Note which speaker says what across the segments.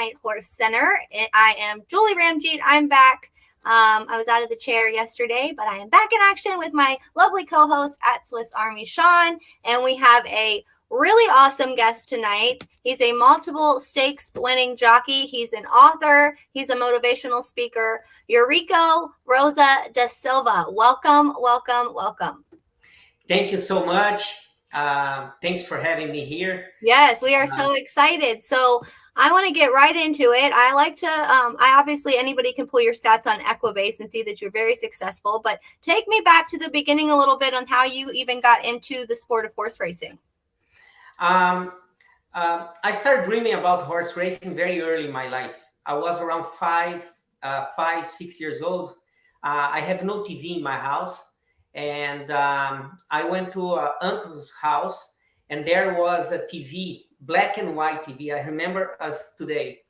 Speaker 1: Night Horse Center. I am Julie Ramjeet. I'm back. I was out of the chair yesterday, but I am back in action with my lovely co-host at Swiss Army Sean, and we have a really awesome guest tonight. He's a multiple stakes winning jockey. He's an author. He's a motivational speaker. Eurico Da Silva. Welcome, welcome, welcome.
Speaker 2: Thank you so much. Thanks for having me here.
Speaker 1: Yes, we are so excited. So I want to get right into it. I like to, I obviously, anybody can pull your stats on Equibase and see that you're very successful, but take me back to the beginning a little bit on how you even got into the sport of horse racing.
Speaker 2: I started dreaming about horse racing very early in my life. I was around 6 years old. I have no TV in my house. And I went to uncle's house, and there was a TV, black and white TV. I remember us today.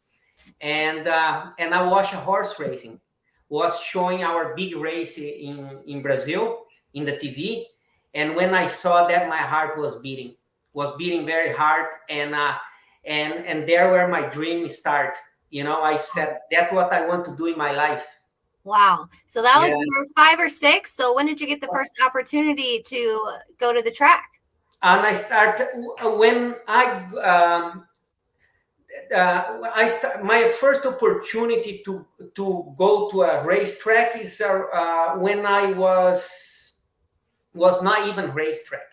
Speaker 2: And I watched a horse racing. Was showing our big race in Brazil in the TV. And when I saw that, my heart was beating very hard. And there where my dream start. You know, I said, that's what I want to do in my life.
Speaker 1: Wow. So that was you were 5 or 6. So when did you get the first opportunity to go to the track?
Speaker 2: And I started when my first opportunity to go to a racetrack is when I was not even racetrack.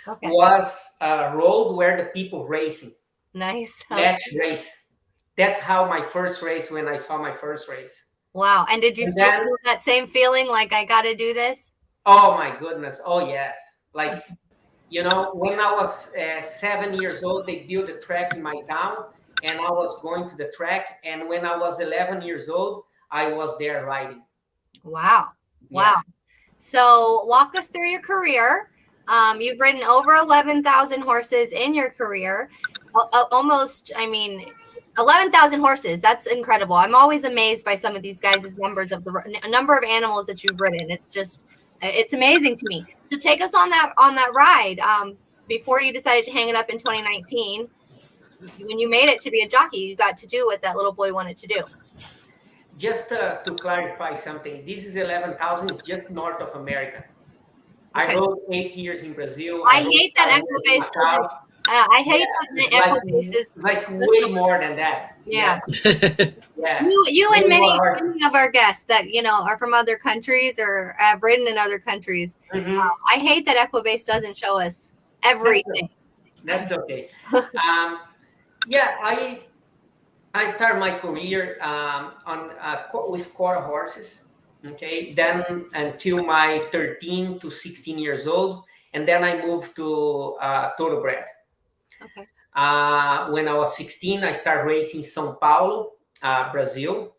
Speaker 2: Okay. Was a road where the people racing.
Speaker 1: Nice.
Speaker 2: Match race. That's how my first race, when I saw my first race.
Speaker 1: Wow. And did you still feel that same feeling like I got to do this?
Speaker 2: Oh, my goodness. Oh, yes. Like, you know, when I was 7 years old, they built a track in my town, and I was going to the track. And when I was 11 years old, I was there riding.
Speaker 1: Wow. Wow. Yeah. So walk us through your career. You've ridden over 11,000 horses in your career. Almost, I mean, 11,000 horses. That's incredible. I'm always amazed by some of these guys' numbers of the number of animals that you've ridden. It's just, it's amazing to me. So take us on that ride. Before you decided to hang it up in 2019, when you made it to be a jockey, you got to do what that little boy wanted to do.
Speaker 2: Just to clarify something, this is 11,000 is just north of America. Okay. I rode 8 years in Brazil.
Speaker 1: I hate that Equibase. I hate that Equibase is
Speaker 2: like way more than that.
Speaker 1: Yeah.
Speaker 2: Yes. Yeah.
Speaker 1: You and many of our guests that, you know, are from other countries or have ridden in other countries. Mm-hmm. I hate that Equibase doesn't show us everything.
Speaker 2: That's okay. I started my career with quarter horses. Okay, then until my 13 to 16 years old, and then I moved to thoroughbred. Okay. When I was 16, I started racing São Paulo, Brazil,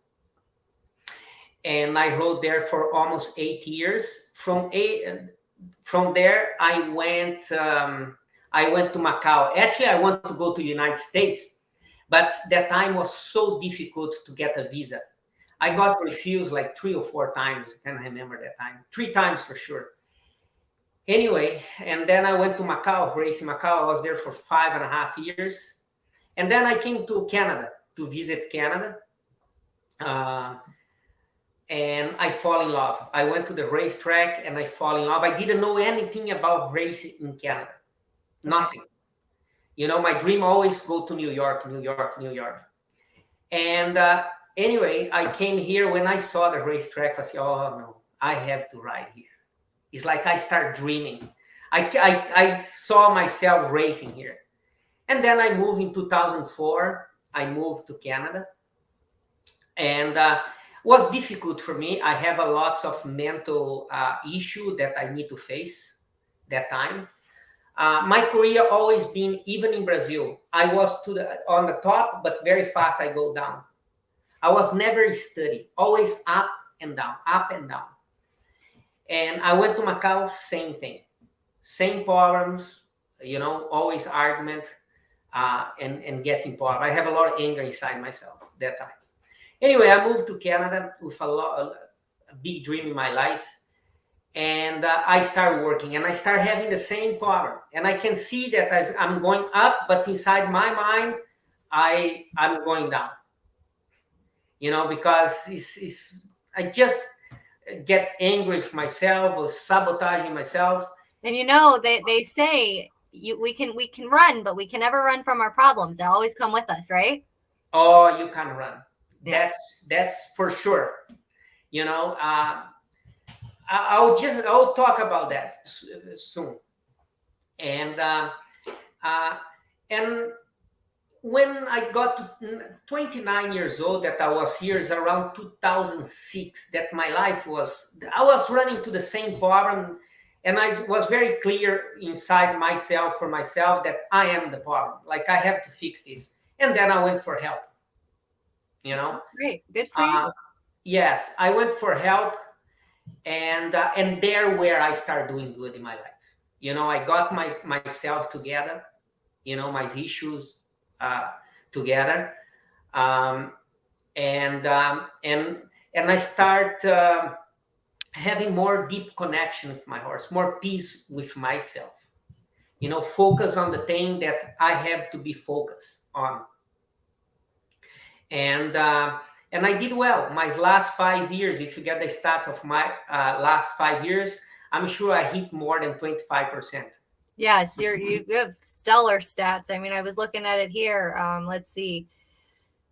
Speaker 2: and I rode there for almost 8 years. From there, I went to Macau. Actually, I wanted to go to the United States, but that time was so difficult to get a visa. I got refused like 3 or 4 times. I can't remember that time. 3 times for sure. Anyway, and then I went to Macau, racing Macau. I was there for 5.5 years. And then I came to Canada to visit Canada. And I fall in love. I went to the racetrack and I fall in love. I didn't know anything about racing in Canada. Nothing. You know, my dream always go to New York. And anyway, I came here. When I saw the racetrack, I said, oh, no, I have to ride here. It's like I start dreaming. I saw myself racing here. And then I moved in 2004. I moved to Canada. And it was difficult for me. I have a lot of mental issue that I need to face that time. My career always been, even in Brazil, I was on the top, but very fast I go down. I was never steady, always up and down, up and down. And I went to Macau, same thing. Same problems, you know, always argument and getting problem. I have a lot of anger inside myself that time. Anyway, I moved to Canada with a big dream in my life. And I started working and I started having the same problem. And I can see that I'm going up, but inside my mind, I'm going down. because I just get angry with myself or sabotaging myself.
Speaker 1: And they say we can run, but we can never run from our problems. They always come with us, right?
Speaker 2: Oh, you can run.
Speaker 1: Yeah.
Speaker 2: That's for sure. I'll talk about that soon. And uh, and when I got to 29 years old, that I was here is around 2006. That my life I was running to the same problem, and I was very clear inside myself for myself that I am the problem. Like I have to fix this, and then I went for help.
Speaker 1: Great, good for
Speaker 2: Uh,
Speaker 1: you.
Speaker 2: yes, I went for help, and there where I start doing good in my life. I got myself together. My issues together, um, and I start having more deep connection with my horse, more peace with myself. Focus on the thing that I have to be focused on, and I did well. My last 5 years, if you get the stats of my last 5 years, I'm sure I hit more than 25%.
Speaker 1: Yes, you have stellar stats. I mean, I was looking at it here. Let's see.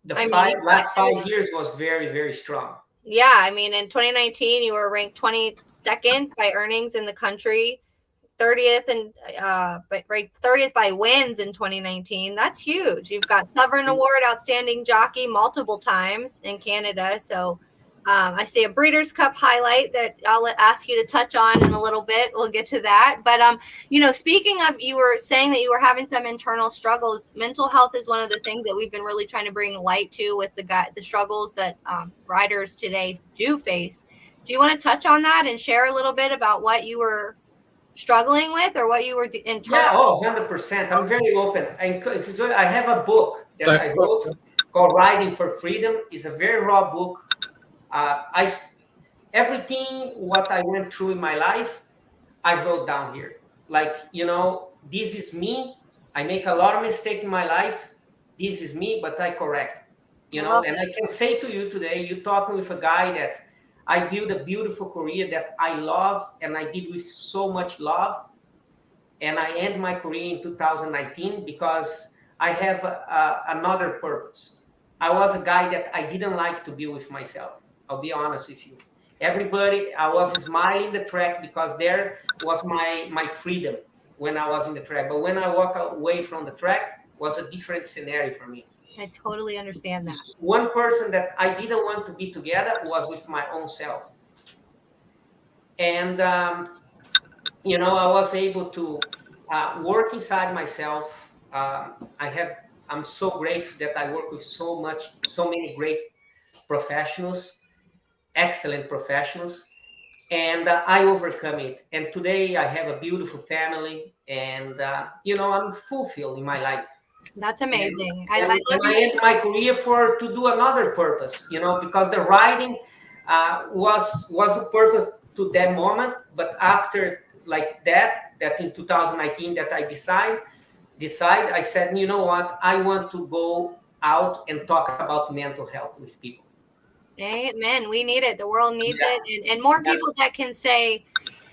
Speaker 2: The
Speaker 1: I mean,
Speaker 2: last 5 years was very, very strong.
Speaker 1: yeah, I mean, in 2019, you were ranked 22nd by earnings in the country, 30th and but right 30th by wins in 2019. That's huge. You've got Sovereign Award, Outstanding Jockey multiple times in Canada. So I see a Breeders' Cup highlight that I'll ask you to touch on in a little bit. We'll get to that. But speaking of, you were saying that you were having some internal struggles. Mental health is one of the things that we've been really trying to bring light to with the struggles that riders today do face. Do you want to touch on that and share a little bit about what you were struggling with, or what you were
Speaker 2: Yeah,
Speaker 1: internally?
Speaker 2: 100%. I'm very open. I have a book that I wrote called Riding for Freedom. It's a very raw book. Everything what I went through in my life, I wrote down here. Like, this is me. I make a lot of mistakes in my life. This is me, but I correct.
Speaker 1: I love
Speaker 2: And I can say to you today, you're talking with a guy that I built a beautiful career that I love, and I did with so much love. And I end my career in 2019 because I have another purpose. I was a guy that I didn't like to be with myself. I'll be honest with you. Everybody, I was smiling the track because there was my freedom when I was in the track. But when I walk away from the track, was a different scenario for me.
Speaker 1: I totally understand that.
Speaker 2: One person that I didn't want to be together was with my own self. And I was able to work inside myself. I'm so grateful that I work with so many great professionals, excellent professionals, and I overcome it. And today I have a beautiful family, and I'm fulfilled in my life.
Speaker 1: That's amazing.
Speaker 2: And
Speaker 1: I love
Speaker 2: I end my career to do another purpose, because the riding was a purpose to that moment, but after like that in 2019 that I decide, I said, you know what, I want to go out and talk about mental health with people.
Speaker 1: Amen. We need it. The world needs it. And more people that can say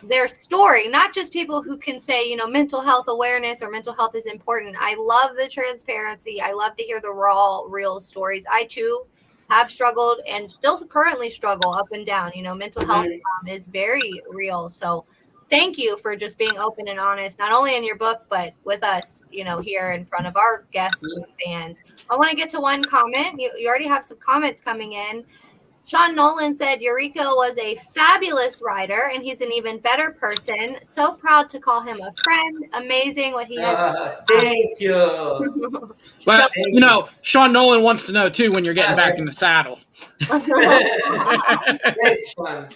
Speaker 1: their story, not just people who can say, mental health awareness or mental health is important. I love the transparency. I love to hear the raw, real stories. I too have struggled and still currently struggle up and down. Mental health is very real. So thank you for just being open and honest, not only in your book, but with us, here in front of our guests and fans. I want to get to one comment. You already have some comments coming in. Sean Nolan said Eurico was a fabulous rider, and he's an even better person. So proud to call him a friend. Amazing what he has.
Speaker 2: Thank you.
Speaker 3: Well, Sean Nolan wants to know, too, when you're getting back in the saddle.
Speaker 2: Thanks, Sean.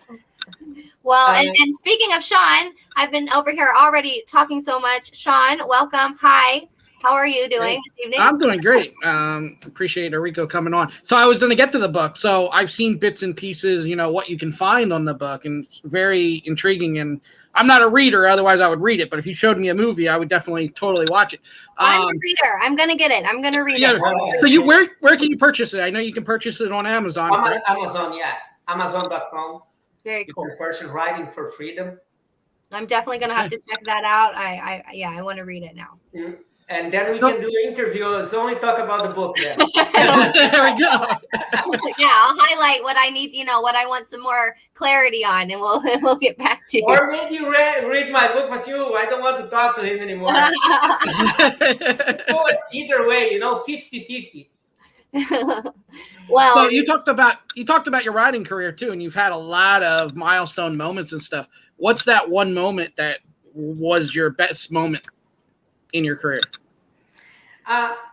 Speaker 1: Well, and speaking of Sean, I've been over here already talking so much. Sean, welcome. Hi. How are you doing this evening?
Speaker 3: I'm doing great. Appreciate Eurico coming on. So I was going to get to the book. So I've seen bits and pieces, what you can find on the book, and it's very intriguing. And I'm not a reader, otherwise I would read it. But if you showed me a movie, I would definitely totally watch it.
Speaker 1: I'm a reader. I'm going to get it. I'm going to read it.
Speaker 3: So where can you purchase it? I know you can purchase it on Amazon.
Speaker 2: Amazon, yeah. Amazon.com.
Speaker 1: Very cool.
Speaker 2: The person writing for freedom.
Speaker 1: I'm definitely going to have to check that out. I want to read it now.
Speaker 2: Mm. And then we can do interviews. Only talk about the book then.
Speaker 3: There we go.
Speaker 1: Yeah, I'll highlight what I need, what I want some more clarity on, and we'll get back to you.
Speaker 2: Or maybe read my book for you. I don't want to talk to him anymore. Either way, 50-50.
Speaker 1: Well,
Speaker 3: so you talked about your writing career too, and you've had a lot of milestone moments and stuff. What's that one moment that was your best moment in your career?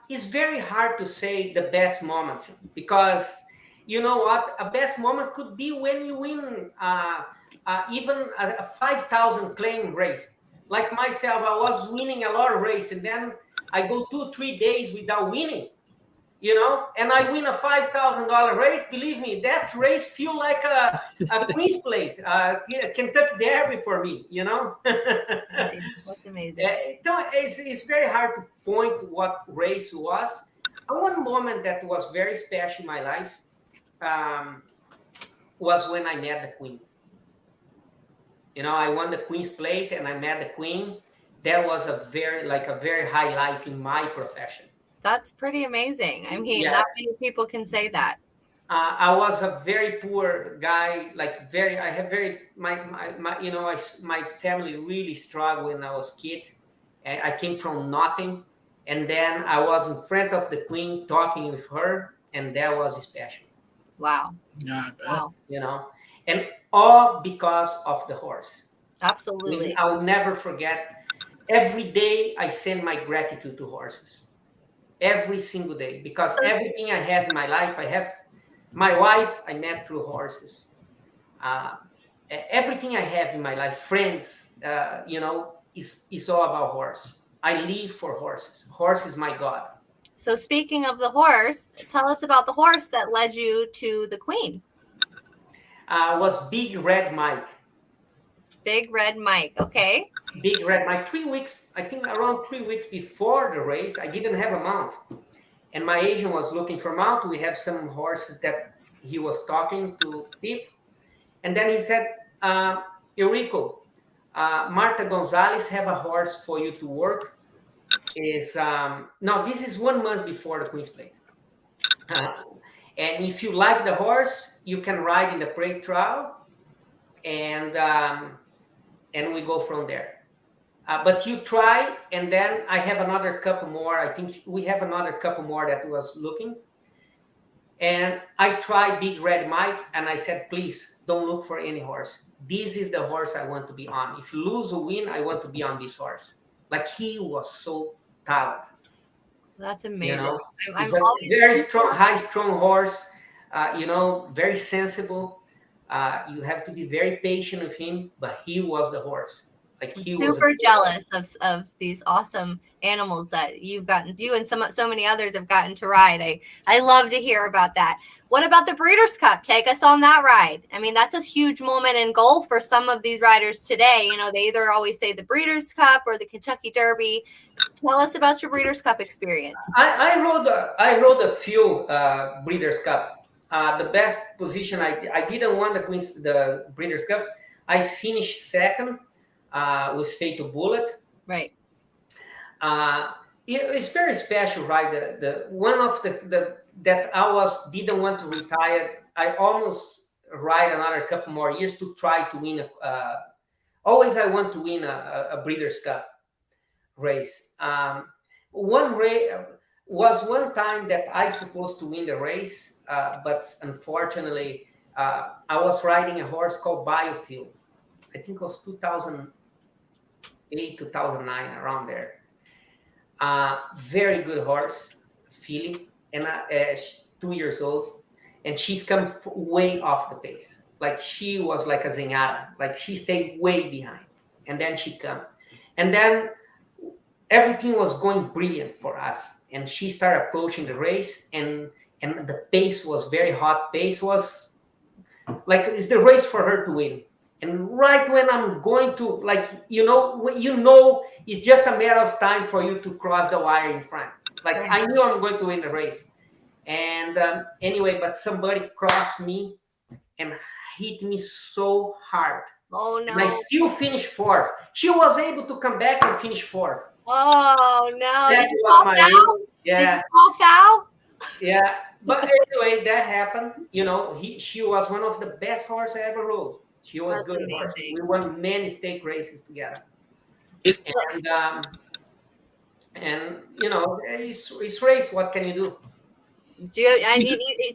Speaker 2: It's very hard to say the best moment, because you know what? A best moment could be when you win even a 5,000 claim race. Like myself, I was winning a lot of race, and then I go 2-3 days without winning, and I win a $5,000 race. Believe me, that race feel like a Queen's Plate, Kentucky Derby for me,
Speaker 1: That's amazing.
Speaker 2: It's very hard to point what race was. One moment that was very special in my life was when I met the Queen. I won the Queen's Plate and I met the Queen. That was a very highlight in my profession.
Speaker 1: That's pretty amazing. I mean,
Speaker 2: yes.
Speaker 1: Not many people can say that.
Speaker 2: I was a very poor guy, my family really struggled when I was a kid. I came from nothing. And then I was in front of the Queen talking with her, and that was special.
Speaker 1: Wow.
Speaker 3: Yeah,
Speaker 1: wow.
Speaker 2: And all because of the horse.
Speaker 1: Absolutely.
Speaker 2: I'll never forget. Every day I send my gratitude to horses. Every single day, because everything I have in my life, I have my wife, I met through horses. Everything I have in my life, friends, is all about horse. I live for horses. Horse is my God.
Speaker 1: So speaking of the horse, tell us about the horse that led you to the Queen.
Speaker 2: Was Big Red Mike.
Speaker 1: Big Red Mike, okay.
Speaker 2: Big Red Mike. 3 weeks, I think around 3 weeks before the race, I didn't have a mount. And my agent was looking for a mount. We have some horses that he was talking to Pip. And then he said, Eurico, Marta Gonzalez have a horse for you to work. This is 1 month before the Queen's Plate. And if you like the horse, you can ride in the parade trial, and we go from there. But you try, and then I have another couple more. I think we have another couple more that was looking. And I tried Big Red Mike, and I said, please don't look for any horse. This is the horse I want to be on. If you lose or win, I want to be on this horse. Like, he was so talented.
Speaker 1: That's amazing.
Speaker 2: He's a very strong, high-strung horse, very sensible. You have to be very patient with him, but he was the horse.
Speaker 1: I'm super jealous of these awesome animals that you and so many others have gotten to ride. I love to hear about that. What about the Breeders' Cup? Take us on that ride. I mean, that's a huge moment and goal for some of these riders today. They either always say the Breeders' Cup or the Kentucky Derby. Tell us about your Breeders' Cup experience.
Speaker 2: I rode a few Breeders' Cup. The best position, I didn't win the Breeders' Cup. I finished second with Fatal Bullet.
Speaker 1: Right.
Speaker 2: It's very special, right? The one of the that didn't want to retire. I almost ride another couple more years to try to win. Always I want to win a Breeders' Cup race. One race was one time that I supposed to win the race, but unfortunately, I was riding a horse called Biofuel. I think it was 2008, 2009, around there. Very good horse, filly, and 2 years old, and she's come way off the pace. Like, she was like a zenyatta, like she stayed way behind, and then she come, and then everything was going brilliant for us. And she started approaching the race, and the pace was very hot. Pace was like it's the race for her to win. And right when I'm going to, like, it's just a matter of time for you to cross the wire in front. Like
Speaker 1: Right.
Speaker 2: I knew I'm going to win the race. And anyway, but somebody crossed me and hit me so hard.
Speaker 1: Oh
Speaker 2: And I
Speaker 1: no.
Speaker 2: still finished fourth. She was able to come back and finish fourth.
Speaker 1: Oh no.
Speaker 2: That
Speaker 1: Did you
Speaker 2: was
Speaker 1: fall
Speaker 2: my
Speaker 1: foul? Did
Speaker 2: yeah,
Speaker 1: you fall foul?
Speaker 2: yeah. But anyway, that happened. She was one of the best horses I ever rode. She was
Speaker 1: That's
Speaker 2: good horse.
Speaker 1: amazing.
Speaker 2: We won many stake races together.
Speaker 3: It-
Speaker 2: And it's race. What can you do?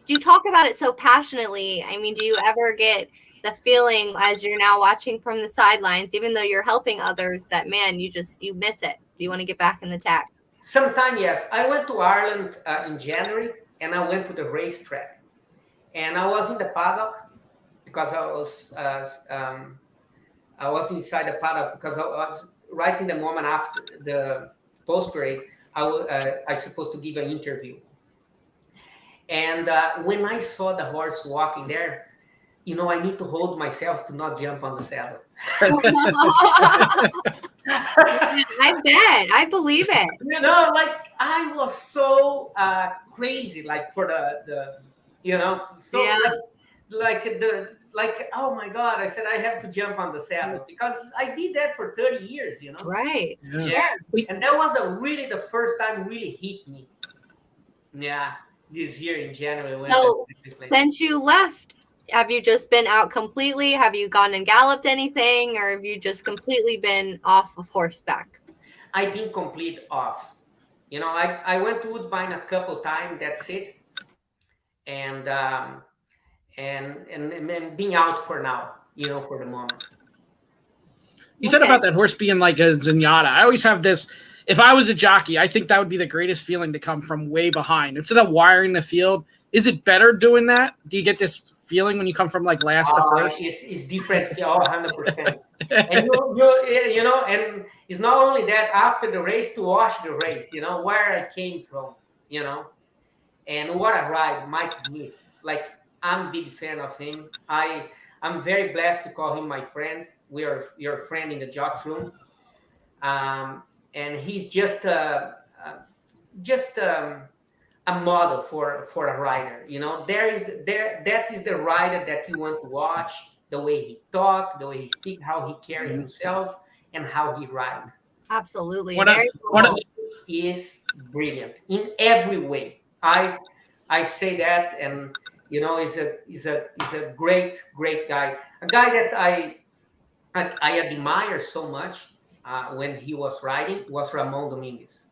Speaker 1: You talk about it so passionately. I mean, do you ever get the feeling as you're now watching from the sidelines, even though you're helping others, that man, you miss it? Do you want to get back in the tack?
Speaker 2: Sometime, yes. I went to Ireland in January, and I went to the racetrack, and I was in the paddock because I was inside the paddock because I was right in the moment after the post parade. I supposed to give an interview, and when I saw the horse walking there, I need to hold myself to not jump on the saddle.
Speaker 1: I bet. I believe it.
Speaker 2: Like I was so crazy, like for the so
Speaker 1: Yeah.
Speaker 2: like oh my God, I said I have to jump on the saddle because I did that for 30 years,
Speaker 1: Right.
Speaker 2: Yeah. And that was really the first time really hit me. Yeah, this year in January. When
Speaker 1: So since you left, have you just been out completely? Have you gone and galloped anything, or have you just completely been off of horseback?
Speaker 2: I've been complete off. I went to Woodbine a couple times. That's it. And and being out for now, for the moment.
Speaker 3: You said about that horse being like a zenyatta. I always have this. If I was a jockey, I think that would be the greatest feeling to come from way behind instead of wiring the field. Is it better doing that? Do you get this feeling when you come from like last to first?
Speaker 2: It's different, 100%. And and it's not only that. After the race, to watch the race, where I came from, and what a ride, Mike Smith. Like I'm a big fan of him. I'm very blessed to call him my friend. We are your friend in the jocks room, and he's just a model for a rider. That is the rider that you want to watch. The way he talk, the way he speak, how he carry himself, and how he ride.
Speaker 1: Absolutely.
Speaker 2: He is brilliant in every way. I say that, and he's a great guy. A guy that I admire so much when he was riding was Ramon Dominguez.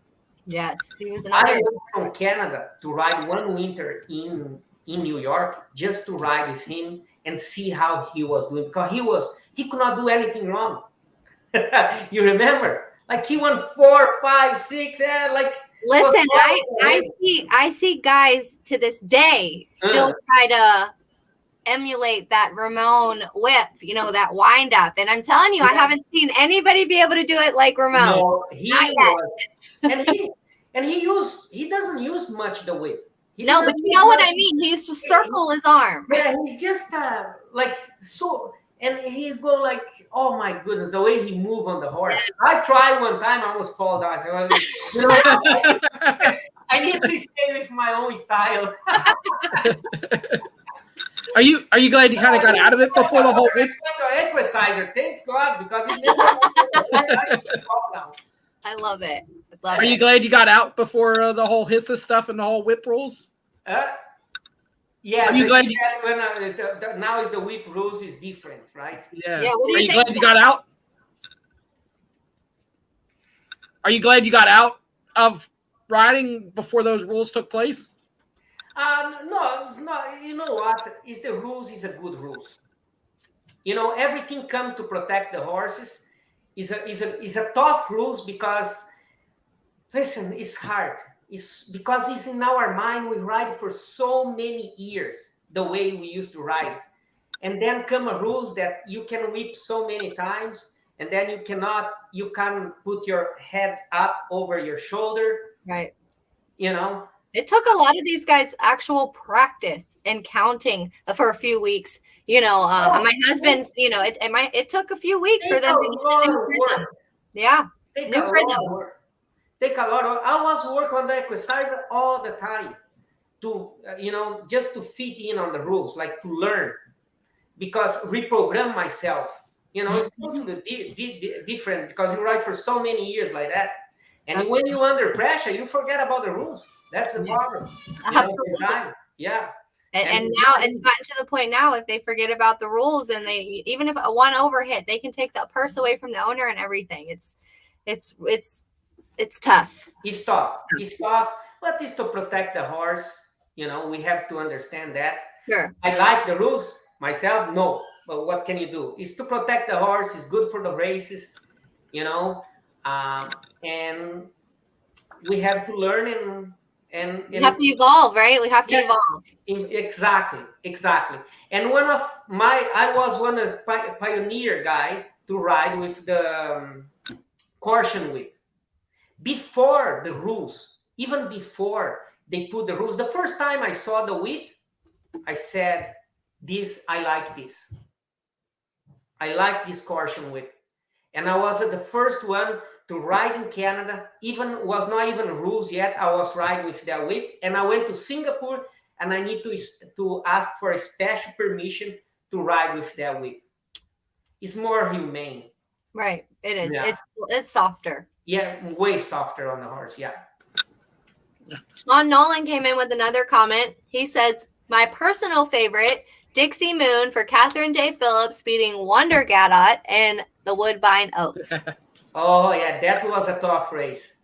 Speaker 1: Yes, he was
Speaker 2: I went from Canada to ride one winter in New York just to ride with him and see how he was doing, because he could not do anything wrong. You remember? Like he won 4, 5, 6, like.
Speaker 1: Listen, I see guys to this day still try to emulate that Ramon whip, that wind up. And I'm telling you, I haven't seen anybody be able to do it like Ramon.
Speaker 2: No, he was, and he doesn't use much the whip.
Speaker 1: No, but you know what I mean. He used to circle his arm.
Speaker 2: Yeah, he's just like so, and he go like, oh my goodness, the way he move on the horse. Yeah. I tried one time, I almost fall down. I said, well, I need to stay with my own style.
Speaker 3: Are you glad you kind of got out of it before the whole whip?
Speaker 2: Exerciser, thanks God, because
Speaker 1: I love it.
Speaker 3: Are you glad you got out before the whole HISA stuff and the whole whip rules?
Speaker 2: Yeah.
Speaker 3: Are you glad
Speaker 2: now is the whip rules is different, right?
Speaker 1: Yeah.
Speaker 3: Are you glad you got out? Are you glad you got out of riding before those rules took place?
Speaker 2: No. You know what? Is the rules is a good rules. Everything come to protect the horses. Is a tough rules because, listen, it's hard. It's because it's in our mind. We ride for so many years the way we used to ride, and then come a rules that you can whip so many times, and then you can put your head up over your shoulder,
Speaker 1: Right.
Speaker 2: you know.
Speaker 1: It took a lot of these guys actual practice and counting for a few weeks. My husband's, it took a few weeks for
Speaker 2: Take
Speaker 1: them
Speaker 2: a
Speaker 1: to get
Speaker 2: lot
Speaker 1: a new
Speaker 2: of
Speaker 1: rhythm.
Speaker 2: work.
Speaker 1: Yeah.
Speaker 2: Take
Speaker 1: New
Speaker 2: a lot
Speaker 1: rhythm.
Speaker 2: of work. Take a lot of. I was work on the exercise all the time to, just to fit in on the rules, like to learn, because reprogram myself. It's totally different because you ride for so many years like that, and when you're under pressure, you forget about the rules. That's the problem.
Speaker 1: Absolutely.
Speaker 2: Yeah.
Speaker 1: And now it's gotten to the point now, if they forget about the rules and even if a one over hit, they can take that purse away from the owner and everything. It's tough.
Speaker 2: It's tough. It's tough, but it's to protect the horse. We have to understand that.
Speaker 1: Sure.
Speaker 2: I like the rules myself, no, but what can you do? It's to protect the horse. It's good for the races, and we have to learn and
Speaker 1: we have to evolve, right? We have to evolve.
Speaker 2: Exactly. And I was one of the pioneer guy to ride with the caution whip before the rules, even before they put the rules. The first time I saw the whip, I said, I like this. I like this caution whip. And I was the first one to ride in Canada. Was not even rules yet. I was riding with that whip. And I went to Singapore and I need to ask for a special permission to ride with that whip. It's more humane.
Speaker 1: Right. It is.
Speaker 2: Yeah.
Speaker 1: It's softer.
Speaker 2: Yeah, way softer on the horse. Yeah.
Speaker 1: Sean Nolan came in with another comment. He says, my personal favorite, Dixie Moon for Catherine J. Phillips beating Wonder Gadot and the Woodbine Oaks.
Speaker 2: Oh, yeah, that was a tough race.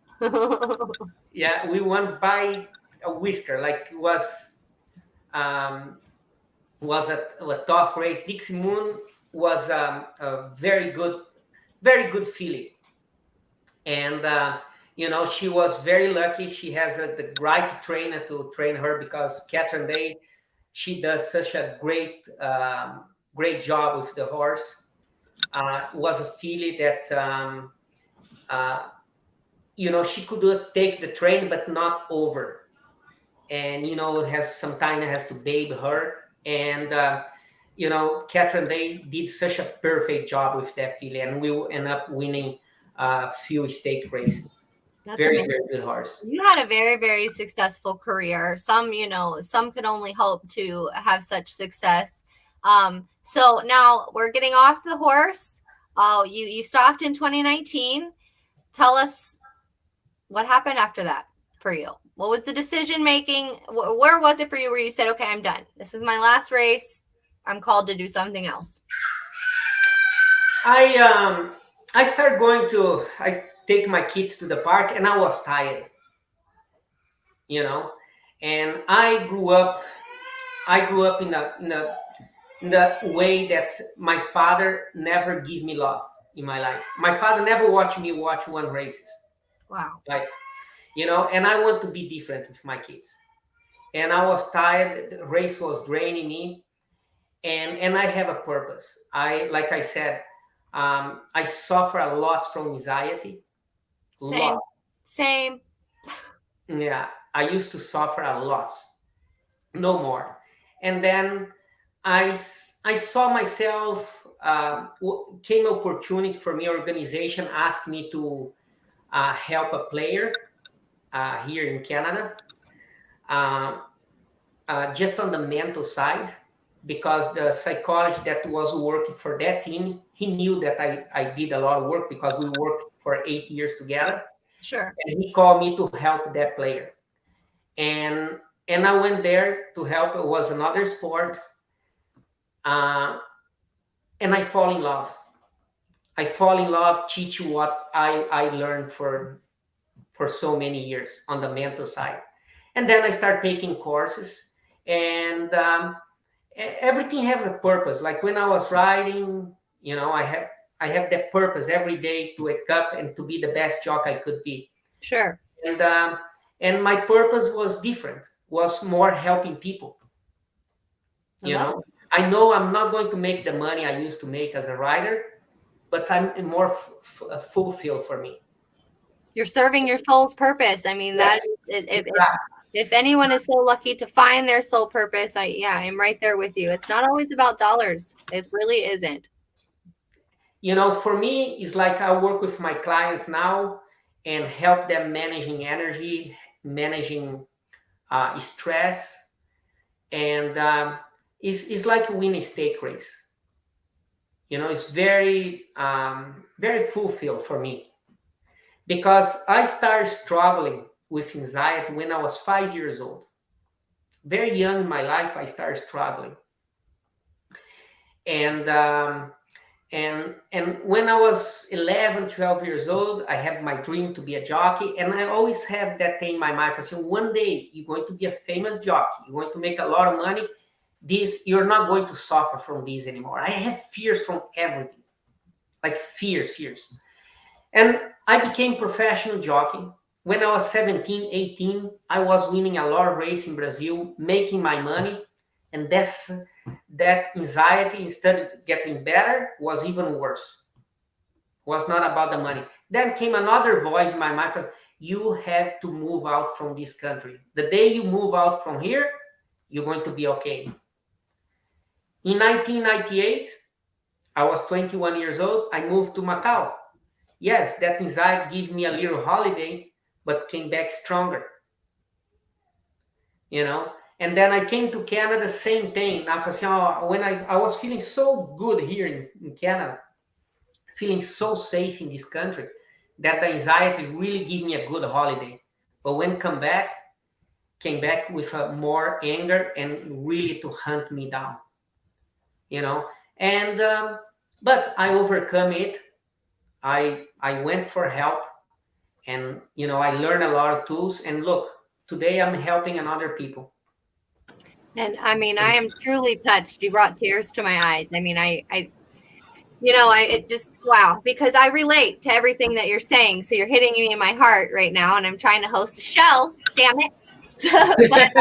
Speaker 2: Yeah, we won by a whisker. Like, it was a tough race. Dixie Moon was a very good filly. And, she was very lucky. She has the right trainer to train her, because Catherine Day, she does such a great job with the horse. Was a filly that, she could take the train, but not over. And, has to babe her. And, Catherine Day did such a perfect job with that filly. And we will end up winning a few stake races. That's very, amazing. Very good horse.
Speaker 1: You had a very, very successful career. Some could only hope to have such success. So now we're getting off the horse. You stopped in 2019. Tell us what happened after that for you. What was the decision making? Where was it for you where you said, okay, I'm done. This is my last race. I'm called to do something else.
Speaker 2: I take my kids to the park, and I was tired, and I grew up in the way that my father never gave me love in my life. My father never watched me watch one races.
Speaker 1: Wow.
Speaker 2: Like, and I want to be different with my kids. And I was tired. The race was draining me, and I have a purpose. Like I said, I suffer a lot from anxiety.
Speaker 1: Same.
Speaker 2: Yeah, I used to suffer a lot. No more. And then I saw myself, came opportunity for me, organization asked me to help a player here in Canada, just on the mental side, because the psychologist that was working for that team, he knew that I did a lot of work because we worked for 8 years together.
Speaker 1: Sure.
Speaker 2: And he called me to help that player. And I went there to help. It was another sport. And I fall in love. Teach you what I learned for so many years on the mental side. And then I start taking courses, and everything has a purpose. Like when I was riding, I have that purpose every day to wake up and to be the best jockey I could be.
Speaker 1: Sure.
Speaker 2: And my purpose was different, was more helping people. I know I'm not going to make the money I used to make as a rider, but I'm more fulfilled for me.
Speaker 1: You're serving your soul's purpose. I mean,
Speaker 2: Yes,
Speaker 1: if anyone is so lucky to find their soul purpose, I'm right there with you. It's not always about dollars. It really isn't.
Speaker 2: For me, it's like I work with my clients now and help them managing energy, managing stress, and it's like a winning stake race. It's very very fulfilled for me, because I started struggling with anxiety when I was 5 years old. Very young in my life, I started struggling, and and when I was 11, 12 years old, I had my dream to be a jockey, and I always have that thing in my mind. I said, one day you're going to be a famous jockey, you're going to make a lot of money. You're not going to suffer from this anymore. I had fears from everything, like fears. And I became professional jockey. When I was 17, 18, I was winning a lot of races in Brazil, making my money. And that anxiety, instead of getting better, was even worse. It was not about the money. Then came another voice in my mind: you have to move out from this country. The day you move out from here, you're going to be okay. In 1998, I was 21 years old. I moved to Macau. Yes, that anxiety gave me a little holiday, but came back stronger. And then I came to Canada, same thing. When I was feeling so good here in Canada, feeling so safe in this country, that the anxiety really gave me a good holiday. But when came back with more anger and really to hunt me down. And but I overcome it. I went for help, and I learned a lot of tools. And look, today I'm helping another people.
Speaker 1: And I mean, I am truly touched. You brought tears to my eyes. I mean, it just, wow, because I relate to everything that you're saying. So you're hitting me in my heart right now, and I'm trying to host a show. Damn it. But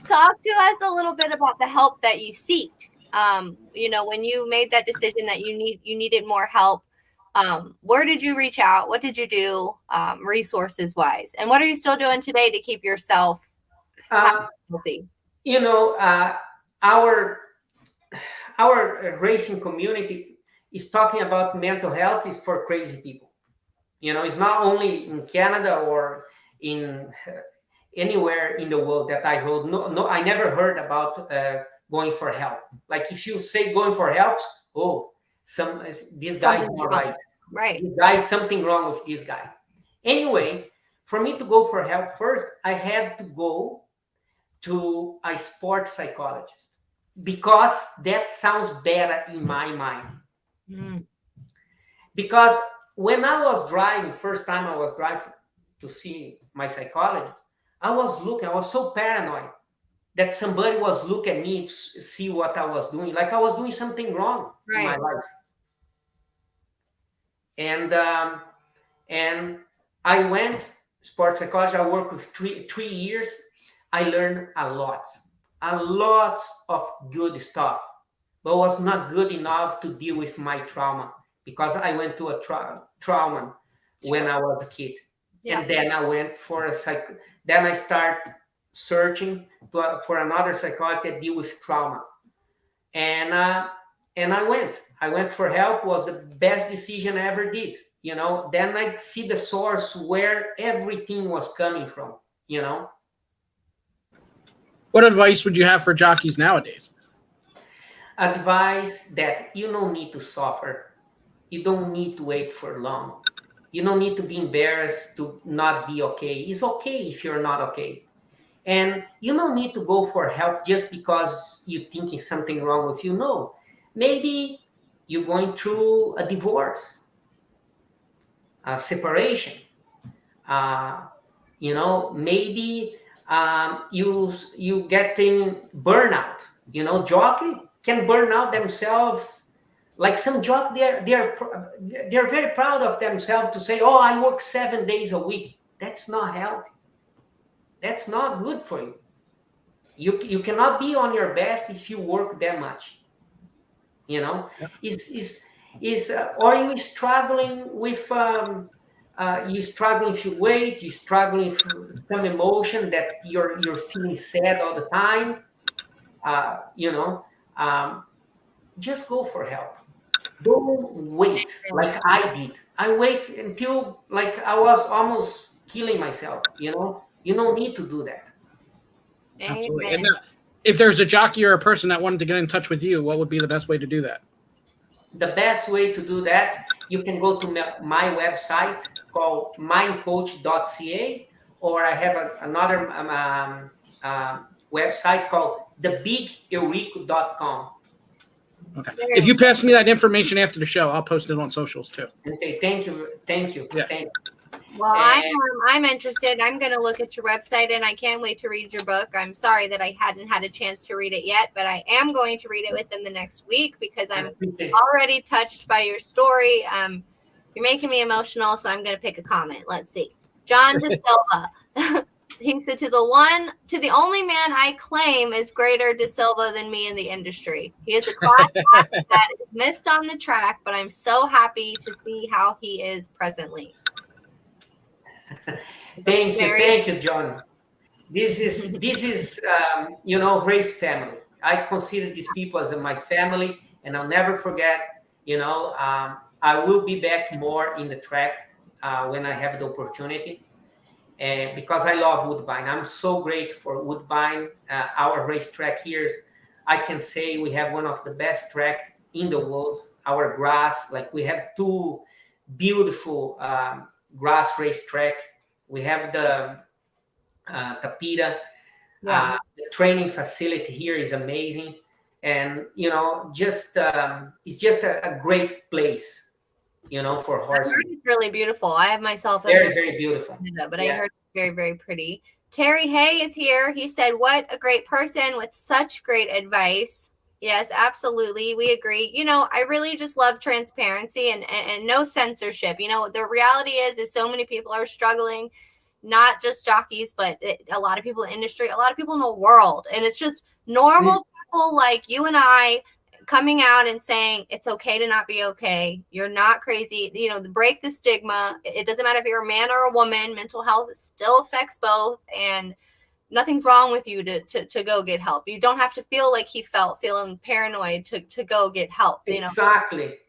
Speaker 1: talk to us a little bit about the help that you seeked. When you made that decision that you needed more help, where did you reach out? What did you do, resources wise? And what are you still doing today to keep yourself healthy?
Speaker 2: Our racing community is talking about mental health is for crazy people. It's not only in Canada or in anywhere in the world that I heard. No, I never heard about going for help. Like if you say going for help, this guy is not right.
Speaker 1: Right.
Speaker 2: This guy, something wrong with this guy. Anyway, for me to go for help first, I have to go to a sports psychologist, because that sounds better in my mind. Because when I was driving, first time I was driving to see my psychologist, I was so paranoid that somebody was looking at me to see what I was doing, like I was doing something wrong in my life. And I went sports psychology. I worked with 3 years. I learned a lot of good stuff, but was not good enough to deal with my trauma, because I went to a trauma when I was a kid. Yeah. And then I went for then I started searching for another psychologist that deal with trauma. And I went for help. Was the best decision I ever did. Then I see the source where everything was coming from.
Speaker 3: What advice would you have for jockeys nowadays?
Speaker 2: Advice that you don't need to suffer. You don't need to wait for long. You don't need to be embarrassed to not be okay. It's okay if you're not okay. And you don't need to go for help just because you think it's something wrong with you. No. Maybe you're going through a divorce, a separation. Maybe you getting burnout. Jockey can burn out themselves. Like some jockey, they're very proud of themselves to say, "Oh, I work 7 days a week." That's not healthy. That's not good for you. You cannot be on your best if you work that much. is, are you struggling with, you struggling with your weight, you struggling with some emotion that you're feeling sad all the time, you know, um, just go for help. Don't wait like I did. I wait until like I was almost killing myself, you know. You don't need to do that.
Speaker 3: Absolutely.
Speaker 1: Amen.
Speaker 3: And if there's a jockey or a person that wanted to get in touch with you, what would be the best way to do that?
Speaker 2: The best way to do that, you can go to my website called mindcoach.ca, or I have another website called thebigeurico.com.
Speaker 3: Okay. If you pass me that information after the show, I'll post it on socials too.
Speaker 2: Okay, thank you.
Speaker 3: Yeah.
Speaker 2: Thank you.
Speaker 1: Well, I'm interested. I'm going to look at your website, and I can't wait to read your book. I'm sorry that I hadn't had a chance to read it yet, but I am going to read it within the next week because I'm already touched by your story. You're making me emotional, so I'm going to pick a comment. Let's see. John Da Silva. He said, to the only man I claim is greater Da Silva than me in the industry. He is a class act that is missed on the track, but I'm so happy to see how he is presently.
Speaker 2: Thank you, John. This is you know, race family. I consider these people as my family, and I'll never forget. You know, I will be back more in the track when I have the opportunity, and because I love Woodbine, I'm so grateful for Woodbine. Our racetrack here, I can say we have one of the best track in the world. Our grass, like we have two beautiful grass racetrack. We have the Tapira.
Speaker 1: Yeah.
Speaker 2: The training facility here is amazing, and you know, just it's just a great place, you know, for
Speaker 1: I
Speaker 2: horses.
Speaker 1: heard it's really beautiful. I have myself
Speaker 2: Very beautiful.
Speaker 1: but I heard it's very, very pretty. Terry Hay is here. He said, what a great person with such great advice. Yes, absolutely. We agree. You know, I really just love transparency and no censorship. You know, the reality is so many people are struggling, not just jockeys, but a lot of people in the industry, a lot of people in the world. And it's just normal people like you and I coming out and saying it's okay to not be okay. You're not crazy. You know, break the stigma. It doesn't matter if you're a man or a woman. Mental health still affects both, and nothing's wrong with you to go get help. You don't have to feel like he felt, feeling paranoid to go get help. You know?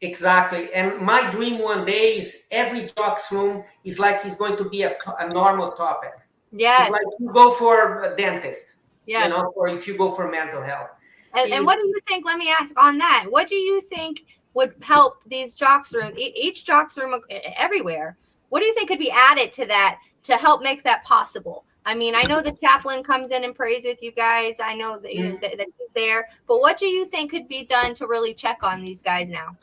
Speaker 2: Exactly. And my dream one day is every jock's room is like it's going to be a normal topic.
Speaker 1: Yes.
Speaker 2: It's like you go for a dentist.
Speaker 1: Yes.
Speaker 2: You know, or if you go for mental health.
Speaker 1: And what do you think? Let me ask on that. What do you think would help these jocks room, each jocks room everywhere? What do you think could be added to that to help make that possible? I mean, I know the chaplain comes in and prays with you guys. I know that, you know, that he's there. But what do you think could be done to really check on these guys now?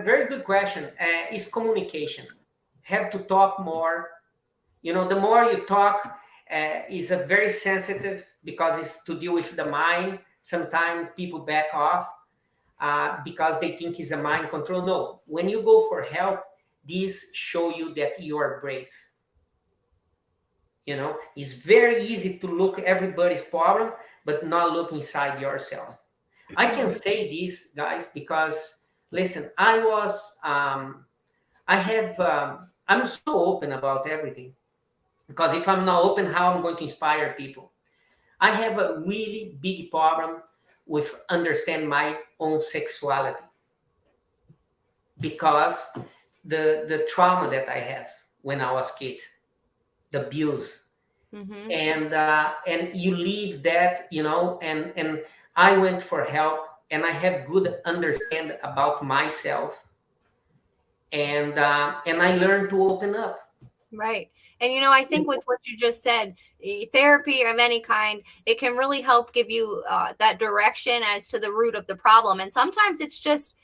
Speaker 2: Very good question. Is communication. Have to talk more. You know, the more you talk, is a very sensitive because it's to deal with the mind. Sometimes people back off because they think it's a mind control. No, when you go for help, these show you that you are brave. You know, it's very easy to look everybody's problem, but not look inside yourself. I can say this, guys, because listen, I'm so open about everything. Because if I'm not open, how I'm going to inspire people? I have a really big problem with understand my own sexuality because the trauma that I have when I was kid, the abuse, and you leave that, you know, and I went for help and I have good understand about myself, and I learned to open up.
Speaker 1: Right. And, you know, I think with what you just said, therapy of any kind, it can really help give you that direction as to the root of the problem. And sometimes it's just,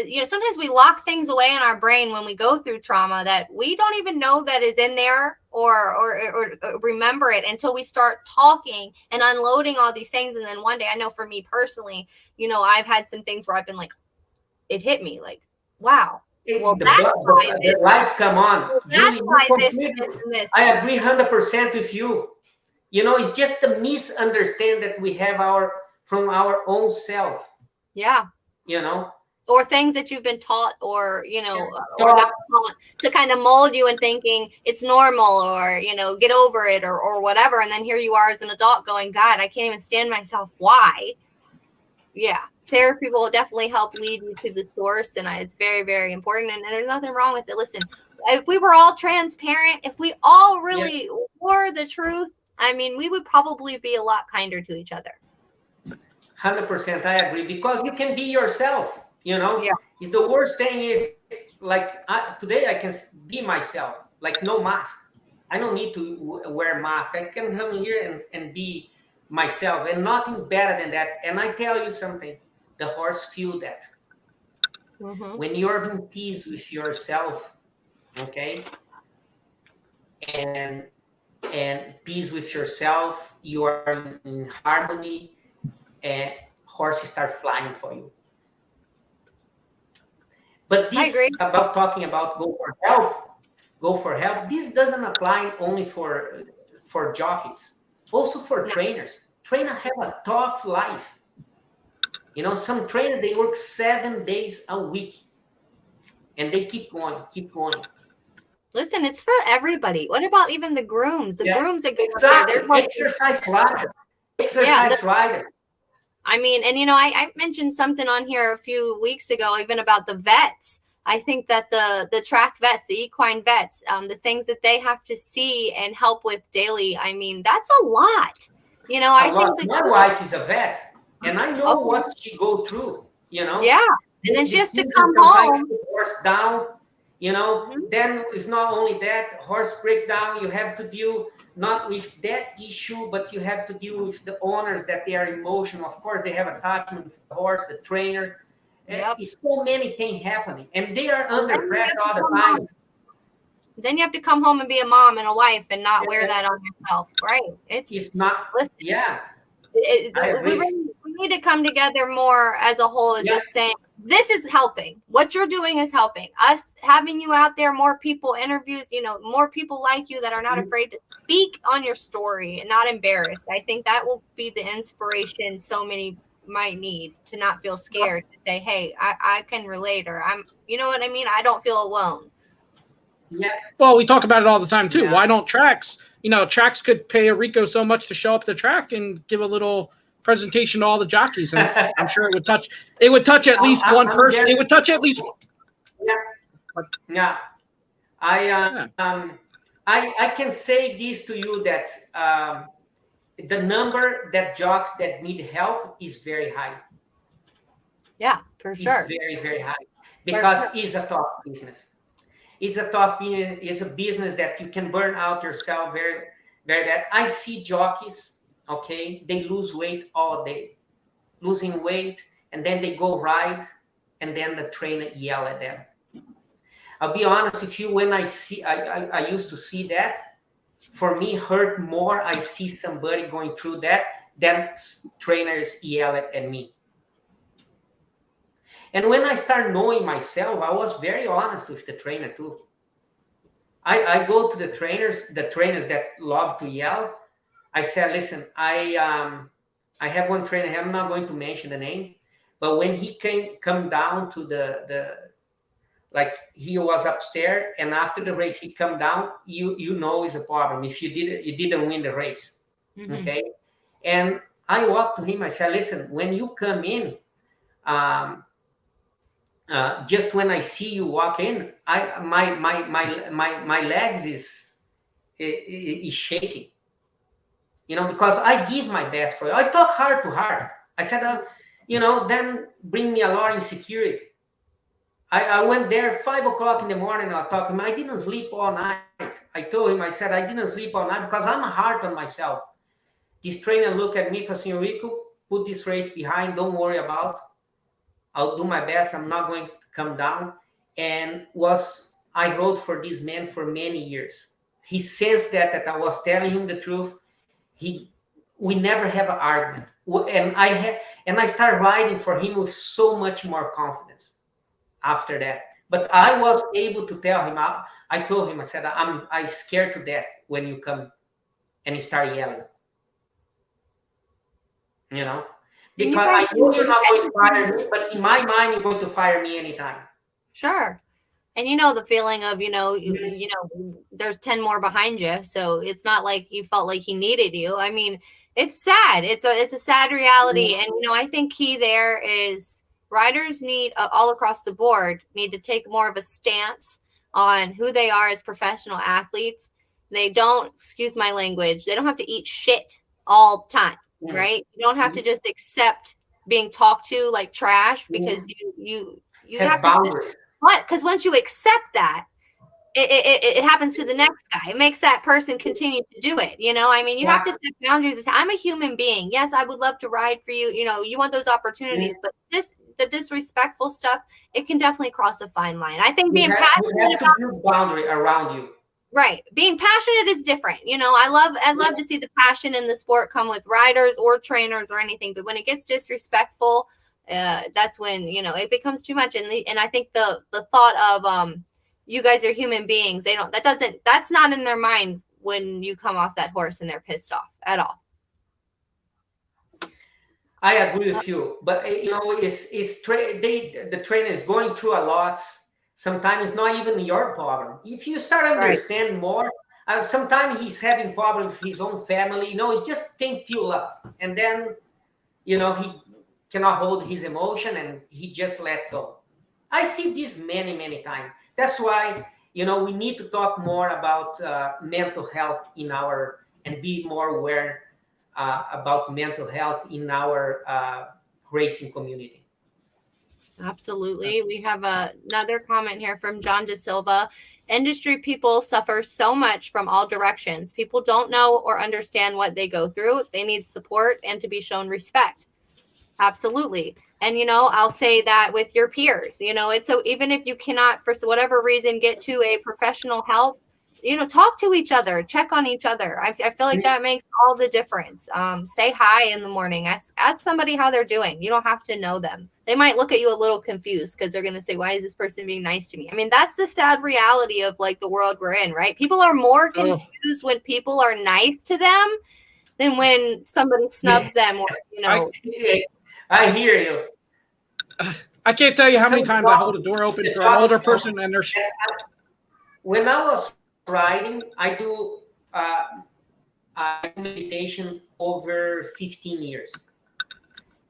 Speaker 1: you know, sometimes we lock things away in our brain when we go through trauma that we don't even know that is in there or remember it until we start talking and unloading all these things. And then one day, I know for me personally, you know, I've had some things where I've been like, it hit me like, wow. Well,
Speaker 2: the lights come on.
Speaker 1: Well, that's why this.
Speaker 2: I agree 100% with you. You know, it's just the misunderstanding that we have from our own self.
Speaker 1: Yeah.
Speaker 2: You know,
Speaker 1: or things that you've been taught, or or not taught, to kind of mold you and thinking it's normal, or get over it, or whatever. And then here you are as an adult going, God, I can't even stand myself. Why? Yeah, therapy will definitely help lead you to the source, and it's very, very important. And there's nothing wrong with it. Listen, if we were all transparent, if we all really were the truth, I mean, we would probably be a lot kinder to each other.
Speaker 2: 100%, I agree, because you can be yourself.
Speaker 1: Yeah.
Speaker 2: It's the worst thing is, like, today I can be myself, like no mask. I don't need to wear a mask. I can come here and be myself, and nothing better than that. And I tell you something, the horse feel that. When you're in peace with yourself, okay, and peace with yourself, you are in harmony, and horses start flying for you. But this about talking about go for help, this doesn't apply only for jockeys, also for trainers. Trainers have a tough life. Some trainers, they work 7 days a week, and they keep going.
Speaker 1: Listen, it's for everybody. What about even the grooms? The grooms that get
Speaker 2: exactly. Exercise riders.
Speaker 1: I mean, and I mentioned something on here a few weeks ago, even about the vets. I think that the track vets, the equine vets, the things that they have to see and help with daily, I mean, that's a lot. I think
Speaker 2: my wife is a vet, and I know what she go through.
Speaker 1: Yeah, and then she has to come home.
Speaker 2: Horse down. Then it's not only that, horse breakdown. You have to deal not with that issue, but you have to deal with the owners, that they are emotional. Of course, they have attachment with the horse, the trainer. It's so many things happening, and they are under pressure all the time.
Speaker 1: Then you have to come home and be a mom and a wife and not wear that on yourself, right?
Speaker 2: It's not. Listen,
Speaker 1: we need to come together more as a whole and just saying, this is helping. What you're doing is helping us, having you out there, more people, interviews, more people like you that are not afraid to speak on your story and not embarrassed. I think that will be the inspiration so many might need, to not feel scared, to say, hey, I can relate, or you know what I mean? I don't feel alone.
Speaker 3: Yeah. Well, we talk about it all the time too. Yeah. Why don't tracks? Tracks could pay Eurico so much to show up the track and give a little presentation to all the jockeys, and I'm sure it would touch at least one person. It would touch at least.
Speaker 2: Yeah. I can say this to you, that the number that jocks that need help is very high.
Speaker 1: Yeah, for sure.
Speaker 2: It's very, very high, because it's a tough business. It's a tough business. It's a business that you can burn out yourself very, very bad. I see jockeys, okay, they lose weight all day, losing weight, and then they go ride, and then the trainer yell at them. I'll be honest with you, when I used to see that, for me, hurt more. I see somebody going through that than trainers yell at me. And when I start knowing myself, I was very honest with the trainer too. I go to the trainers that love to yell. I said, listen, I have one trainer, I'm not going to mention the name, but when he come down to the like, he was upstairs, and after the race he come down, you know it's a problem if you didn't win the race. Okay. And I walked to him, I said, listen, when you come in, just when I see you walk in, my legs is shaking, because I give my best for you. I talk heart to heart. I said, then bring me a lot of insecurity. I went there 5 o'clock in the morning. I talked to him. I didn't sleep all night. I told him, I said, I didn't sleep all night because I'm hard on myself. This trainer looked at me for saying, Eurico, put this race behind. Don't worry about. I'll do my best. I'm not going to come down. And I rode for this man for many years. He sensed that I was telling him the truth. We never have an argument. And I started riding for him with so much more confidence after that. But I was able to tell him, I told him, I said, I'm scared to death when you come and you start yelling. Because I know you're not going to fire me, but in my mind, you're going to fire me anytime.
Speaker 1: Sure. And you know the feeling of, you know, there's 10 more behind you. So it's not like you felt like he needed you. I mean, it's sad. It's a sad reality. And, you know, I think key there is riders need all across the board need to take more of a stance on who they are as professional athletes. They don't, excuse my language, they don't have to eat shit all the time, right? You don't have to just accept being talked to like trash because you have boundaries. But because once you accept that, it happens to the next guy. It makes that person continue to do it. You know, I mean, you have to set boundaries. I'm a human being. Yes, I would love to ride for you. You know, you want those opportunities, but the disrespectful stuff, it can definitely cross a fine line. I think being passionate about
Speaker 2: build boundary around you.
Speaker 1: Right. Being passionate is different. You know, I love to see the passion in the sport come with riders or trainers or anything. But when it gets disrespectful, that's when, you know, it becomes too much. And I think the thought of you guys are human beings. That's not in their mind when you come off that horse and they're pissed off at all.
Speaker 2: I agree with you, but you know, the trainer is going through a lot. Sometimes not even your problem. If you start to understand more, sometimes he's having problems with his own family. You know, it's just think fuel up, and then, you know, he cannot hold his emotion and he just let go. I see this many times. That's why, you know, we need to talk more about mental health and be more aware about mental health in our racing community.
Speaker 1: Absolutely. We have another comment here from John Da Silva. Industry people suffer so much from all directions. People don't know or understand what they go through. They need support and to be shown respect. Absolutely. And, you know, I'll say that with your peers, you know, it's so even if you cannot, for whatever reason, get to a professional help, you know, talk to each other, check on each other. I feel like that makes all the difference. Say hi in the morning. Ask somebody how they're doing. You don't have to know them. They might look at you a little confused because they're going to say, why is this person being nice to me? I mean, that's the sad reality of like the world we're in, right? People are more confused when people are nice to them than when somebody snubs them or, you know.
Speaker 2: I hear you.
Speaker 3: I can't tell you how many times I hold a door open for an older person and they're...
Speaker 2: When I was riding, I do meditation over 15 years.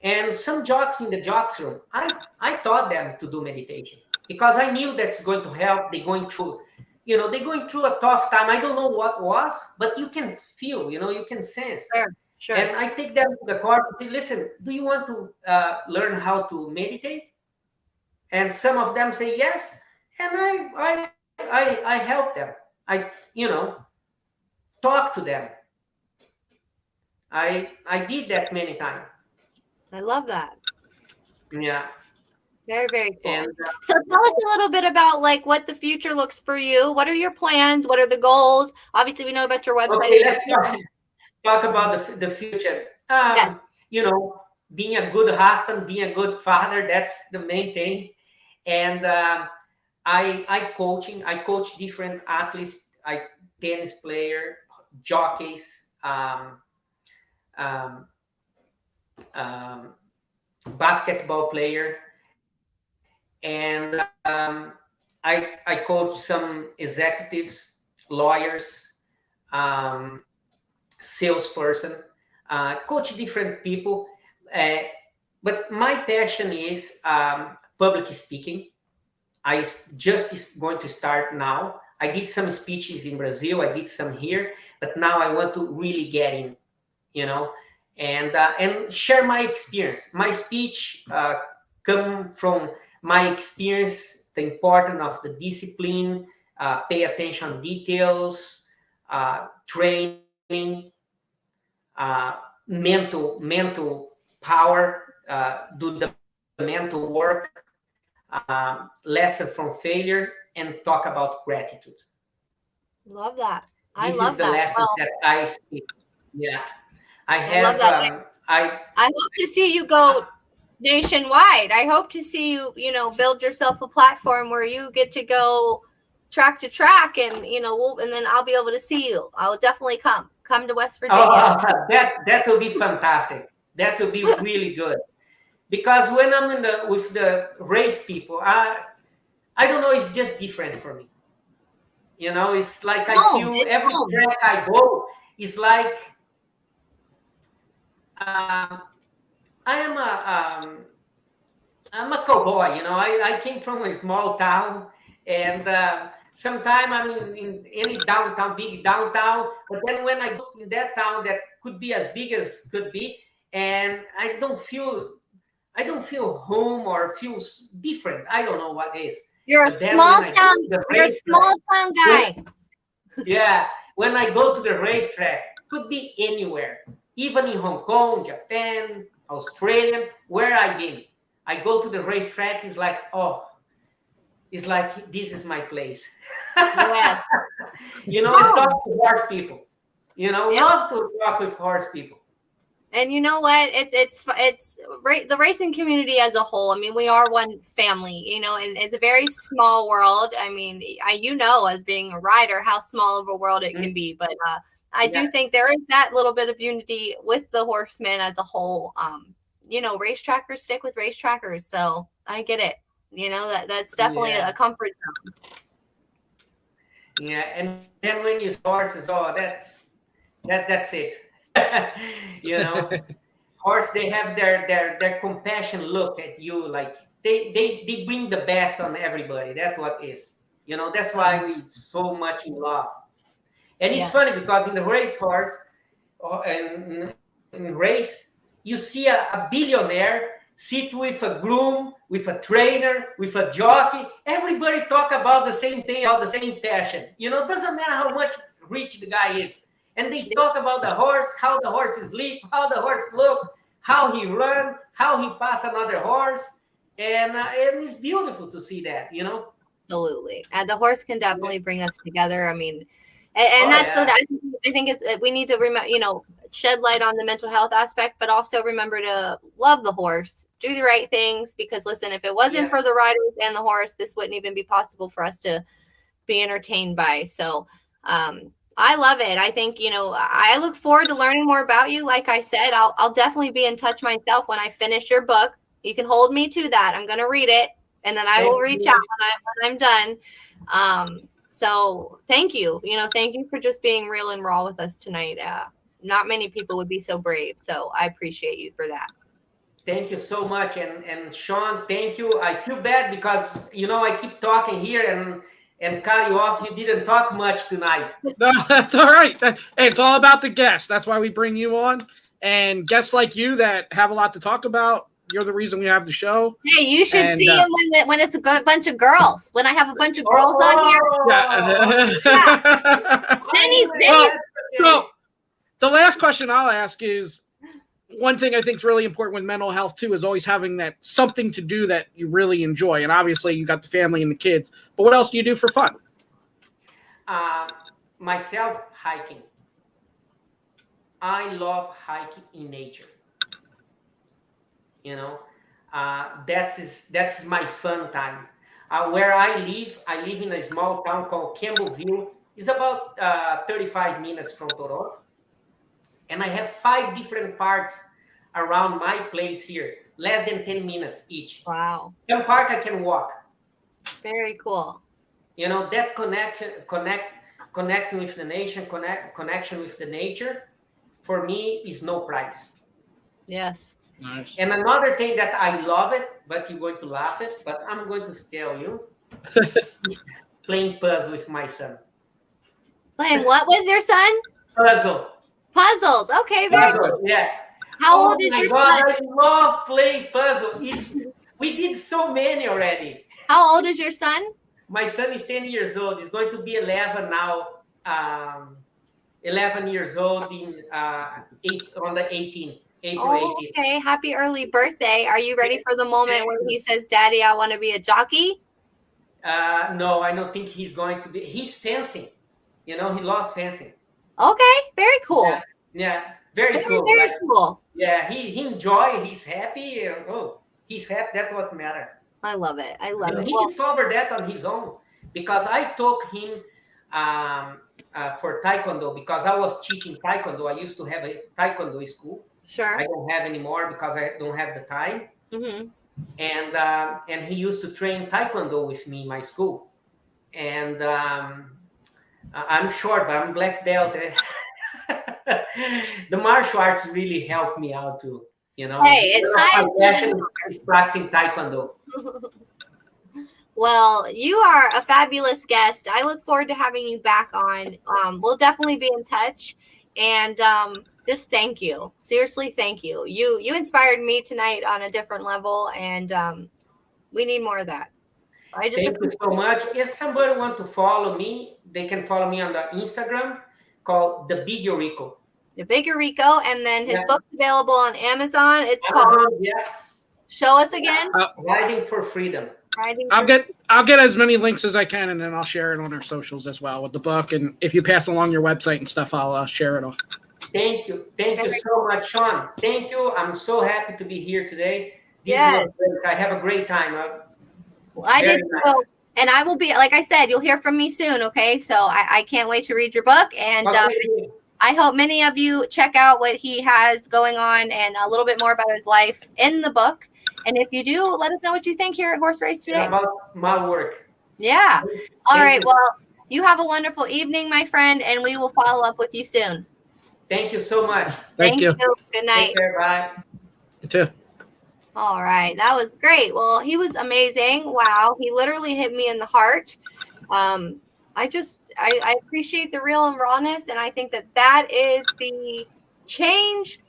Speaker 2: And some jocks in the jocks room, I taught them to do meditation because I knew that's going to help. They're going through a tough time. I don't know what was, but you can feel, you know, you can sense.
Speaker 1: Sure.
Speaker 2: And I take them to the car and say, listen, do you want to learn how to meditate? And some of them say yes. And I help them. I, you know, talk to them. I did that many times.
Speaker 1: I love that.
Speaker 2: Yeah.
Speaker 1: Very, very cool.
Speaker 2: And,
Speaker 1: so tell us a little bit about like what the future looks for you. What are your plans? What are the goals? Obviously, we know about your website.
Speaker 2: Okay, let's talk about the future.
Speaker 1: Yes.
Speaker 2: You know, being a good husband, being a good father, that's the main thing. And I coach different athletes, tennis player, jockeys, basketball player, and I coach some executives, lawyers, salesperson, coach different people. But my passion is public speaking. I just going to start now. I did some speeches in Brazil. I did some here, but now I want to really get in, you know, and share my experience. My speech come from my experience, the importance of the discipline, pay attention details, training, mental power, do the mental work, lesson from failure, and talk about gratitude.
Speaker 1: Love that.
Speaker 2: This is the lessons that I speak. Yeah, I have.
Speaker 1: I hope to see you go nationwide. I hope to see you, you know, build yourself a platform where you get to go track to track, and you know, and then I'll be able to see you. I will definitely come to West Virginia.
Speaker 2: Oh, that will be fantastic. That will be really good. Because when I'm with the race people, I don't know, it's just different for me. It's like I
Speaker 1: Home.
Speaker 2: feel
Speaker 1: It's
Speaker 2: every
Speaker 1: home.
Speaker 2: track I go is like um, I am I'm a cowboy. I came from a small town, and sometime I'm in any downtown, big downtown. But then when I go in that town, that could be as big as could be, and I don't feel home or feel different. I don't know what is.
Speaker 1: You're a
Speaker 2: But then
Speaker 1: small
Speaker 2: when I go
Speaker 1: town.
Speaker 2: to the
Speaker 1: You're a
Speaker 2: racetrack,
Speaker 1: small town
Speaker 2: when,
Speaker 1: guy.
Speaker 2: yeah, when I go to the racetrack, could be anywhere, even in Hong Kong, Japan, Australia, where I've been. I go to the racetrack, it's like this is my place.
Speaker 1: Yes.
Speaker 2: And talk to horse people.
Speaker 1: Yep.
Speaker 2: Love to talk with horse people.
Speaker 1: And you know what? The racing community as a whole. I mean, we are one family, and it's a very small world. I mean, as being a rider, how small of a world it can be. But I do think there is that little bit of unity with the horsemen as a whole. Racetrackers stick with racetrackers, so I get it. That's definitely a comfort zone.
Speaker 2: Yeah, and then when you see horses, that's it. Horse, they have their compassion look at you, like they bring the best on everybody. That's what is. That's why we so much in love. And it's funny because in the racehorse and in race, you see a billionaire sit with a groom, with a trainer, with a jockey. Everybody talk about the same thing, about the same passion. Doesn't matter how much rich the guy is. And they talk about the horse, how the horse sleep, how the horse look, how he run, how he pass another horse. And it's beautiful to see that,
Speaker 1: Absolutely. And the horse can definitely bring us together. I mean, and that's so that I think we need to remember, shed light on the mental health aspect, but also remember to love the horse, do the right things, because listen, if it wasn't for the riders and the horse, this wouldn't even be possible for us to be entertained by. So, I love it. I think, I look forward to learning more about you. Like I said, I'll definitely be in touch myself when I finish your book. You can hold me to that. I'm going to read it, and then I will reach out when I'm done. So thank you. Thank you for just being real and raw with us tonight. Not many people would be so brave. So I appreciate you for that.
Speaker 2: Thank you so much. And Sean, thank you. I feel bad because, I keep talking here and cut you off. You didn't talk much tonight.
Speaker 3: No, that's all right. It's all about the guests. That's why we bring you on. And guests like you that have a lot to talk about, you're the reason we have the show.
Speaker 1: Hey, you should see him when it's a good bunch of girls. When I have a bunch of girls on here.
Speaker 3: So the last question I'll ask is, one thing I think is really important with mental health too is always having that something to do that you really enjoy. And obviously you got the family and the kids, but what else do you do for fun?
Speaker 2: Myself, hiking. I love hiking in nature. That's my fun time. Where I live in a small town called Campbellville. It's about 35 minutes from Toronto. And I have 5 different parks around my place here, less than 10 minutes each.
Speaker 1: Wow.
Speaker 2: Some park I can walk.
Speaker 1: Very cool.
Speaker 2: That connecting with the nation, connection with the nature, for me is no price.
Speaker 1: Yes.
Speaker 3: Nice.
Speaker 2: And another thing that I love it, but you're going to laugh at, but I'm going to tell you, is playing puzzle with my son.
Speaker 1: Playing what with your son? Puzzles. Okay, very
Speaker 2: cool. Yeah.
Speaker 1: How old is your son?
Speaker 2: I love playing puzzle. We did so many already.
Speaker 1: How old is your son?
Speaker 2: My son is 10 years old. He's going to be 11 now. 11 years old on the 18th. April 18th.
Speaker 1: Okay, happy early birthday. Are you ready for the moment where he says, Daddy, I want to be a jockey?
Speaker 2: No, I don't think he's going to be. He's fencing. He loves fencing.
Speaker 1: Okay, very cool.
Speaker 2: Yeah, very cool.
Speaker 1: Very cool.
Speaker 2: Yeah, he enjoy. He's happy. He's happy. That's what matters.
Speaker 1: I love it.
Speaker 2: He discovered that on his own because I took him for Taekwondo because I was teaching Taekwondo. I used to have a Taekwondo school.
Speaker 1: Sure.
Speaker 2: I don't have anymore because I don't have the time.
Speaker 1: Mm-hmm.
Speaker 2: And he used to train Taekwondo with me in my school. And I'm short, but I'm black belt. The martial arts really helped me out too. You know,
Speaker 1: Hey, it's
Speaker 2: my
Speaker 1: nice.
Speaker 2: passion is practicing Taekwondo.
Speaker 1: Well, you are a fabulous guest. I look forward to having you back on. We'll definitely be in touch. And just thank you. Seriously, thank you. You inspired me tonight on a different level, and we need more of that. I just
Speaker 2: Thank you so much. If somebody want to follow me, they can follow me on the Instagram called The Big Eurico.
Speaker 1: The Big Eurico, and then his book's available on Amazon. It's
Speaker 2: Amazon,
Speaker 1: called
Speaker 2: yeah.
Speaker 1: Show Us Again.
Speaker 2: Riding for Freedom.
Speaker 3: I'll get as many links as I can, and then I'll share it on our socials as well with the book. And if you pass along your website and stuff, I'll share it all.
Speaker 2: Thank you so much, Sean. Thank you. I'm so happy to be here today.
Speaker 1: Yes.
Speaker 2: I have a great time.
Speaker 1: Well, I did so, and I will be, like I said, you'll hear from me soon. Okay, so I can't wait to read your book, and I hope many of you check out what he has going on and a little bit more about his life in the book. And if you do, let us know what you think here at Horse Race Today.
Speaker 2: About my work.
Speaker 1: Yeah. All right. Well, you have a wonderful evening, my friend, and we will follow up with you soon.
Speaker 2: Thank you so much.
Speaker 3: Thank you.
Speaker 1: Good night.
Speaker 2: Take care. Bye.
Speaker 3: You too.
Speaker 1: All right. That was great. Well, he was amazing. Wow. He literally hit me in the heart. I appreciate the real and rawness. And I think that is the change.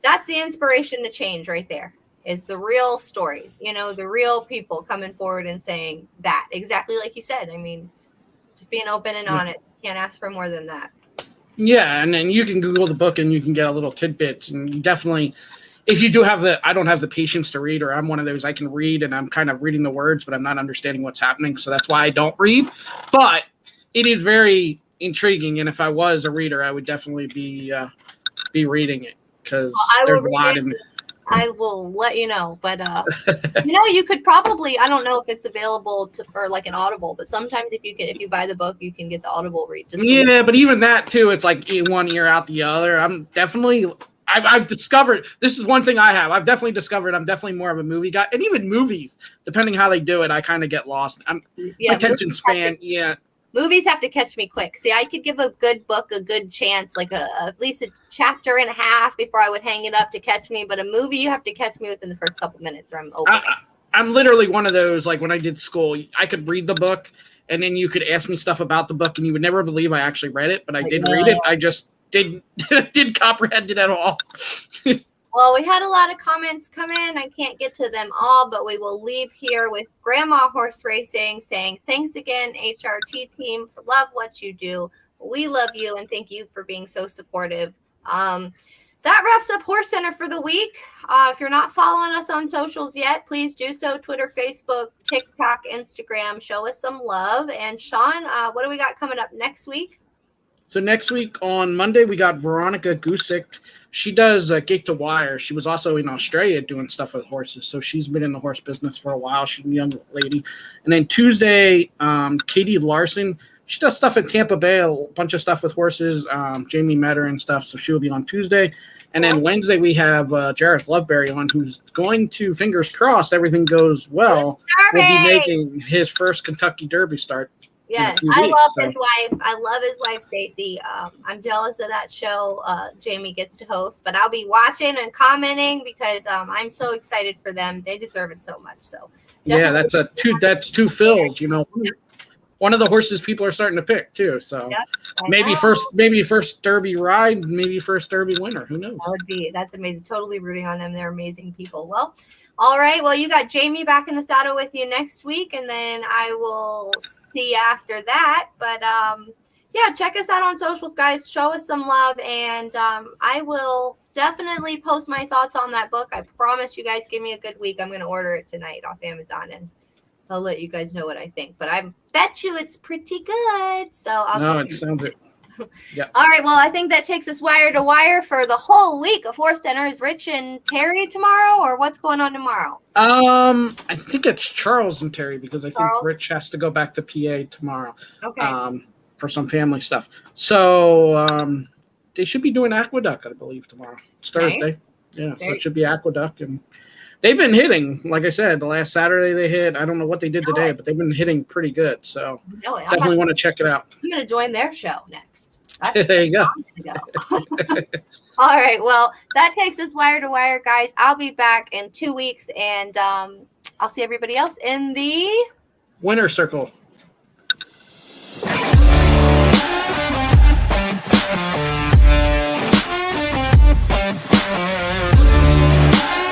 Speaker 1: That's the inspiration to change right there. Is the real stories, the real people coming forward and saying that exactly like you said. I mean, just being open and honest. Can't ask for more than that.
Speaker 3: Yeah, and then you can Google the book and you can get a little tidbits. And you definitely, if you do have I don't have the patience to read, or I'm one of those, I can read and I'm kind of reading the words, but I'm not understanding what's happening. So that's why I don't read. But it is very intriguing. And if I was a reader, I would definitely be reading it because there's a lot in it.
Speaker 1: I will let you know, but you could probably, I don't know if it's available for like an Audible, but sometimes if you buy the book, you can get the Audible read.
Speaker 3: But even that too, it's like one ear out the other. I've discovered, this is one thing I have. I've definitely discovered I'm definitely more of a movie guy, and even movies, depending how they do it, I kind of get lost. My attention span,
Speaker 1: Movies have to catch me quick. See, I could give a good book a good chance, like at least a chapter and a half before I would hang it up to catch me. But a movie, you have to catch me within the first couple minutes, or I'm over.
Speaker 3: I'm literally one of those, like when I did school, I could read the book, and then you could ask me stuff about the book, and you would never believe I actually read it, but I did read it. I just didn't comprehend it at all.
Speaker 1: Well, we had a lot of comments come in. I can't get to them all, but we will leave here with Grandma Horse Racing saying, thanks again, HRT team, for love what you do. We love you, and thank you for being so supportive. That wraps up Horse Center for the week. If you're not following us on socials yet, please do so. Twitter, Facebook, TikTok, Instagram. Show us some love. And Sean, what do we got coming up next week?
Speaker 3: So next week on Monday, we got Veronica Gusick. She does Gate to Wire. She was also in Australia doing stuff with horses. So she's been in the horse business for a while. She's a young lady. And then Tuesday, Katie Larson. She does stuff in Tampa Bay, a bunch of stuff with horses. Jamie met her and stuff. So she'll be on Tuesday. And then Wednesday, we have Jareth Loveberry on, who's going to, fingers crossed, everything goes well, will be making his first Kentucky Derby start.
Speaker 1: Yes, I love his wife. I love his wife, Stacy. I'm jealous of that show Jamie gets to host, but I'll be watching and commenting because I'm so excited for them. They deserve it so much. So
Speaker 3: yeah, that's two fills. One of the horses people are starting to pick too. So maybe first Derby ride, maybe first Derby winner. Who knows?
Speaker 1: That's amazing. Totally rooting on them. They're amazing people. Well. All right. Well, you got Jamie back in the saddle with you next week, and then I will see you after that. But check us out on socials, guys. Show us some love, and I will definitely post my thoughts on that book. I promise you guys give me a good week. I'm going to order it tonight off Amazon, and I'll let you guys know what I think. But I bet you it's pretty good. So
Speaker 3: it sounds it. Yeah.
Speaker 1: All right. Well, I think that takes us wire to wire for the whole week of Horse Center. Is Rich and Terry tomorrow, or what's going on tomorrow?
Speaker 3: I think it's Charles and Terry because I think Rich has to go back to PA tomorrow.
Speaker 1: Okay.
Speaker 3: For some family stuff. So they should be doing Aqueduct, I believe, tomorrow. It's Thursday.
Speaker 1: Nice.
Speaker 3: Yeah, so it should be Aqueduct, and they've been hitting. Like I said, the last Saturday they hit. I don't know what they did today, but they've been hitting pretty good. So definitely want to check it out.
Speaker 1: I'm going to join their show next.
Speaker 3: There you go.
Speaker 1: All right. Well, that takes us wire to wire, guys. I'll be back in 2 weeks, and I'll see everybody else in the
Speaker 3: winner circle.